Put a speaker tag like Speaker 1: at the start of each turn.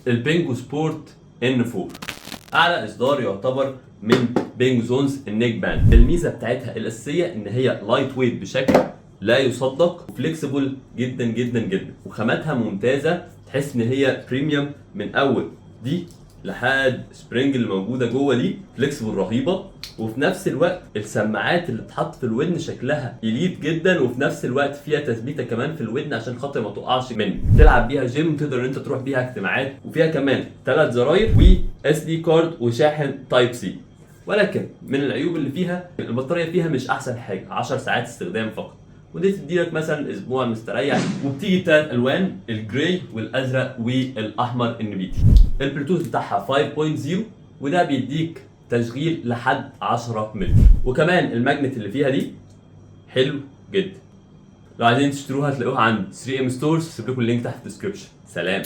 Speaker 1: البينجو سبورت N4، اعلى اصدار يعتبر من بينجو زونز النيك باند. الميزه بتاعتها الاساسيه ان هي لايت ويت بشكل لا يصدق، وفليكسيبل جدا جدا جدا، وخاماتها ممتازه، تحس ان هي بريميوم من اول دي لحد سبرينج اللي موجوده جوه دي، فليكسيبل رهيبه. وفي نفس الوقت السماعات اللي بتتحط في الودن شكلها اليت جدا، وفي نفس الوقت فيها تثبيته كمان في الودن عشان خاطر ما تقعش منك. تلعب بيها جيم، تقدر ان انت تروح بيها اجتماعات، وفيها كمان 3 زراير و اس دي كارد وشاحن تايب سي. ولكن من العيوب اللي فيها البطاريه فيها مش احسن حاجه، 10 ساعات استخدام فقط، ودي تدي لك مثلا اسبوع مستريح. وبتيجي 3 الوان، الجراي والازرق والاحمر النبيتي. البلوتوث بتاعها 5.0 وده بيديك تشغيل لحد 10 متر. وكمان الماجنت اللي فيها دي حلو جدا. لو عايزين تشتروها هتلاقوها عند 3M ستورز، سيب لكم اللينك تحت في الديسكربشن. سلام.